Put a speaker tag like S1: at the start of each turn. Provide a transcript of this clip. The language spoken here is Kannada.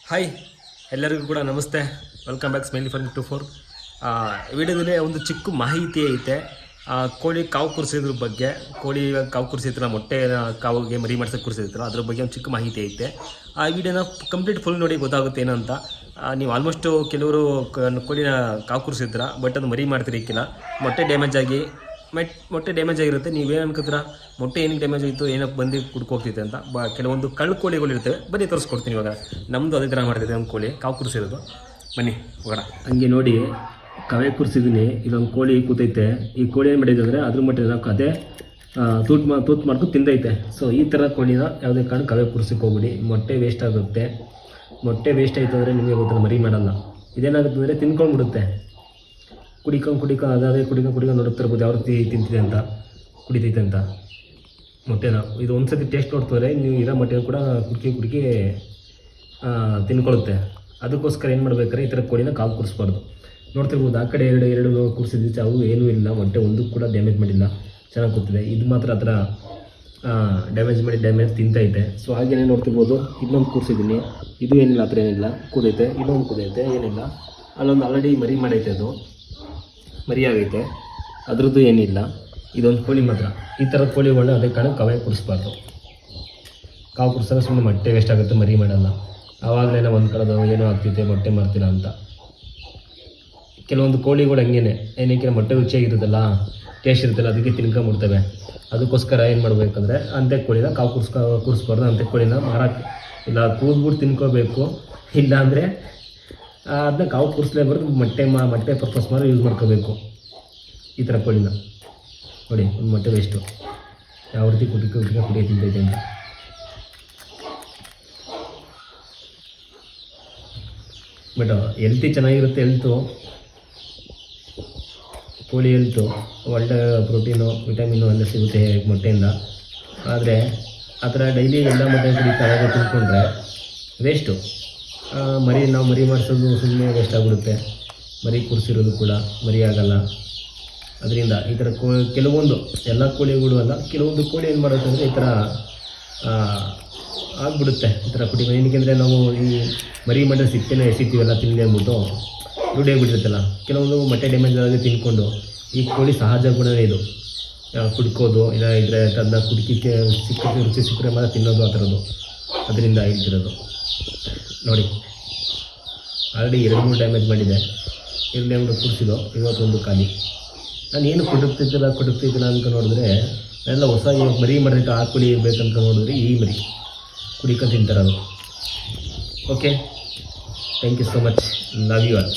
S1: ಹಾಯ್ ಎಲ್ಲರಿಗೂ ಕೂಡ ನಮಸ್ತೆ. Welcome back smiley farm 24. ವಿಡಿಯೋದಲ್ಲಿ ಒಂದು ಚಿಕ್ಕ ಮಾಹಿತಿ ಐತೆ. ಕೋಳಿ ಕಾವು ಕುರಿಸಿದ್ರ ಬಗ್ಗೆ, ಕೋಳಿ ಕಾವು ಕುರಿಸಿದ್ರ ಮೊಟ್ಟೆ ಕಾವಿಗೆ ಮರಿ ಮಾಡ್ಸೋಕೆ ಕುರಿಸಿದ್ರು ಅದ್ರ ಬಗ್ಗೆ ಒಂದು ಚಿಕ್ಕ ಮಾಹಿತಿ ಐತೆ. ಆ ವಿಡಿಯೋನ ಕಂಪ್ಲೀಟ್ ಫುಲ್ ನೋಡಿ ಗೊತ್ತಾಗುತ್ತೆ ಏನಂತ. ನೀವು ಆಲ್ಮೋಸ್ಟು ಕೆಲವರು ಕೋಳಿನ ಕಾವು ಕುರಿಸಿದ್ರ, ಬಟ್ ಅದು ಮರಿ ಮಾಡ್ತಿರಕ್ಕಿಲ್ಲ, ಮೊಟ್ಟೆ ಡ್ಯಾಮೇಜ್ ಆಗಿ ಮೊಟ್ಟೆ ಡ್ಯಾಮೇಜ್ ಆಗಿರುತ್ತೆ. ನೀವೇನು ಅನ್ಕೋತೀರ, ಮೊಟ್ಟೆ ಏನಕ್ಕೆ ಡ್ಯಾಮೇಜ್ ಆಯಿತು, ಏನಕ್ಕೆ ಬಂದು ಕುಡ್ಕೋಗ್ತೈತೆ ಅಂತ. ಕೆಲವೊಂದು ಕಳ್ಳು ಕೋಳಿಗಳು ಇರ್ತವೆ. ಬನ್ನಿ ತೋರಿಸ್ಕೊಡ್ತೀನಿ. ಇವಾಗ ನಮ್ಮದು ಅದೇ ಥರ ಮಾಡ್ತಿದ್ದೆ ಒಂದು ಕೋಳಿ ಕಾವು ಕುರಿಸಿರೋದು. ಬನ್ನಿ ಹೋಗೋಣ. ಹಂಗೆ ನೋಡಿ ಕವೆ ಕುರಿಸಿದ್ದೀನಿ. ಇದೊಂದು ಕೋಳಿ ಕೂತೈತೆ. ಈ ಕೋಳಿ ಏನು ಮಾಡಿದೆ ಅಂದರೆ ಅದ್ರ ಮಟ್ಟಿಗೆ ನಾವು ಅದೇ ತೂತು ಮಾಡ್ಕೊಂಡು ತಿಂದೈತೆ. ಸೊ ಈ ಥರ ಕೋಳಿನ ಯಾವುದೇ ಕಾರಣ ಕವೆ ಕುರ್ಸಕ್ಕೆ ಹೋಗ್ಬಿಡಿ, ಮೊಟ್ಟೆ ವೇಸ್ಟ್ ಆಗುತ್ತೆ. ಮೊಟ್ಟೆ ವೇಸ್ಟ್ ಆಯಿತು ಅಂದರೆ ನಿಮಗೆ ಗೊತ್ತಲ್ಲ, ಮರಿ ಮಾಡಲ್ಲ. ಇದೇನಾಗುತ್ತೆ ಅಂದರೆ ತಿನ್ಕೊಂಡ್ಬಿಡುತ್ತೆ. ಕುಡಿಕೊಂಡು ಅದಾದರೆ ಕುಡಿಕೊಂಡು ನೋಡ್ತಿರ್ಬೋದು ಯಾವ ರೀತಿ ತಿಂತಿದೆ ಅಂತ, ಕುಡಿತೈತೆ ಅಂತ ಮೊಟ್ಟೆನ. ಇದು ಒಂದು ಸತಿ ಟೇಸ್ಟ್ ನೋಡ್ತಾರೆ, ನೀವು ಇರೋ ಮೊಟ್ಟೆನ ಕೂಡ ಕುಡ್ಕಿ ತಿನ್ಕೊಳ್ಳುತ್ತೆ. ಅದಕ್ಕೋಸ್ಕರ ಏನು ಮಾಡ್ಬೇಕಾದ್ರೆ ಈ ಥರ ಕೋಳಿನ ಕಾವು ಕುರಿಸ್ಬಾರ್ದು. ನೋಡ್ತಿರ್ಬೋದು ಆ ಕಡೆ ಎರಡು ಕುರಿಸಿದ್ವಿ, ಅವು ಏನೂ ಇಲ್ಲ, ಮೊಟ್ಟೆ ಒಂದಕ್ಕೂ ಕೂಡ ಡ್ಯಾಮೇಜ್ ಮಾಡಿಲ್ಲ, ಚೆನ್ನಾಗಿ ಕೂತಿದೆ. ಇದು ಮಾತ್ರ ಆ ಥರ ಡ್ಯಾಮೇಜ್ ತಿಂತೈತೆ. ಸೊ ಹಾಗೇನೇ ನೋಡ್ತಿರ್ಬೋದು ಇನ್ನೊಂದು ಕೂರಿಸಿದ್ದೀನಿ. ಇದು ಏನಿಲ್ಲ, ಆ ಥರ ಏನಿಲ್ಲ, ಕೂದೈತೆ. ಇನ್ನೊಂದು ಕೂದೈತೆ, ಏನಿಲ್ಲ. ಅಲ್ಲೊಂದು ಆಲ್ರೆಡಿ ಮರಿ ಮಾಡೈತೆ, ಅದು ಮರಿ ಆಗೈತೆ, ಅದ್ರದ್ದು ಏನಿಲ್ಲ. ಇದೊಂದು ಕೋಳಿ ಮಾತ್ರ. ಈ ಥರದ ಕೋಳಿಗಳನ್ನ ಅದೇ ಕಾರಣ ಕವೆ ಕುರಿಸ್ಬಾರ್ದು. ಕಾವು ಕುರಿಸಿದ್ರೆ ಸುಮ್ಮನೆ ಮೊಟ್ಟೆ ವೇಸ್ಟ್ ಆಗುತ್ತೆ, ಮರಿ ಮಾಡಲ್ಲ. ಆವಾಗಲೇ ನಾವು ಅಂದ್ಕೊಳ್ಳೋದು ಏನೋ ಆಗ್ತೈತೆ, ಮೊಟ್ಟೆ ಮಾಡ್ತೀರಾ ಅಂತ. ಕೆಲವೊಂದು ಕೋಳಿಗಳು ಹಂಗೇನೆ, ಏನಕ್ಕೆ ಮೊಟ್ಟೆ ರುಚಿಯಾಗಿರುತ್ತಲ್ಲ, ಟೇಸ್ಟ್ ಇರುತ್ತಲ್ಲ, ಅದಕ್ಕೆ ತಿನ್ಕೊಂಬಿಡ್ತವೆ. ಅದಕ್ಕೋಸ್ಕರ ಏನು ಮಾಡಬೇಕಂದ್ರೆ ಅಂತೆ ಕೋಳಿನ ಕಾವು ಕುರಿಸ್ಬಾರ್ದು. ಅಂತೆ ಕೋಳಿನ ಮಾರಕ್ಕೆ ಇಲ್ಲ, ಕೂದ್ಬಿಟ್ಟು ತಿನ್ಕೋಬೇಕು. ಇಲ್ಲ ಅಂದರೆ ಅದನ್ನ ಕಾವು ಕುರಿಸ್ಲೇಬಾರ್ದು, ಮೊಟ್ಟೆ ಪರ್ಪಸ್ ಮಾತ್ರ ಯೂಸ್ ಮಾಡ್ಕೋಬೇಕು. ಈ ಥರ ಕೋಳಿನ ನೋಡಿ, ಒಂದು ಮೊಟ್ಟೆ ವೇಸ್ಟು ಯಾವ ರೀತಿ ಕುಡಿಯ ತಿಂತೈತೆ ಅಂತ. ಬಟ್ ಹೆಲ್ತಿ ಚೆನ್ನಾಗಿರುತ್ತೆ. ಕೋಳಿ ಹೆಲ್ತು ಒಳ್ಳೆ ಪ್ರೋಟೀನು, ವಿಟಮಿನು ಎಲ್ಲ ಸಿಗುತ್ತೆ ಮೊಟ್ಟೆಯಿಂದ. ಆದರೆ ಆ ಥರ ಡೈಲಿ ಎಲ್ಲ ಮೊಟ್ಟೆ ಕುಡಿತಾರೆ ತಿಳ್ಕೊಂಡ್ರೆ ವೇಸ್ಟು. ನಾವು ಮರಿ ಮಾಡಿಸೋದು ಸುಮ್ಮನೆ ವೇಸ್ಟ್ ಆಗಿಬಿಡುತ್ತೆ. ಮರಿ ಕುರಿಸಿರೋದು ಕೂಡ ಮರಿ ಆಗಲ್ಲ. ಅದರಿಂದ ಈ ಥರ ಕೆಲವೊಂದು ಎಲ್ಲ ಕೋಳಿಗಳು ಅಲ್ಲ, ಕೆಲವೊಂದು ಕೋಳಿ ಏನು ಮಾಡುತ್ತೆ ಅಂದರೆ ಈ ಥರ ಆಗಿಬಿಡುತ್ತೆ. ಈ ಥರ ಕುಡಿ ಏನಕ್ಕೆಂದರೆ ನಾವು ಈ ಮರಿ ಮಾಡಿದ್ರೆ ಸಿಗ್ತೇನೆ ಎಸಿತೀವಲ್ಲ ತಿಂದೆ ಅಂದ್ಬಿಟ್ಟು ರೂಢಿ ಆಗಿಬಿಟ್ಟಿರುತ್ತಲ್ಲ. ಕೆಲವೊಂದು ಮೊಟ್ಟೆ ಡ್ಯಾಮೇಜ್ ಆಗಿ ತಿನ್ಕೊಂಡು, ಈ ಕೋಳಿ ಸಹಜ ಗುಣವೇ ಇದು, ಕುಡ್ಕೋದು ಇಲ್ಲ ಇದ್ರೆ ಅದನ್ನ ಕುಡ್ಕಿಕ್ಕೆ ರುಚಿ ಸಿಕ್ಕರೆ ಮಾತ್ರ ತಿನ್ನೋದು, ಆ ಥರದ್ದು. ಅದರಿಂದ ಹೇಳ್ತಿರೋದು ನೋಡಿ. ಆಲ್ರೆಡಿ 2-3 ಡ್ಯಾಮೇಜ್ ಮಾಡಿದೆ. 2 ಡ್ಯಾಮೇಜ್ ಕುಡಿಸಿದ್ದು, ಇವತ್ತೊಂದು ಖಾಲಿ. ನಾನು ಏನು ಕುಡುಕ್ತಿದ್ದಿಲ್ಲ ಅಂತ ನೋಡಿದ್ರೆ, ನಾನೆಲ್ಲ ಹೊಸ ಮರಿ ಮಾಡಿಟ್ಟು ಆ ಕೋಳಿ ಬೇಕಂತ ನೋಡಿದ್ರೆ ಈ ಮರಿ ಕುಡಿಕೊಂಡು ತಿಂತಾರೆ ಅದು. Okay, thank you so much, love you all.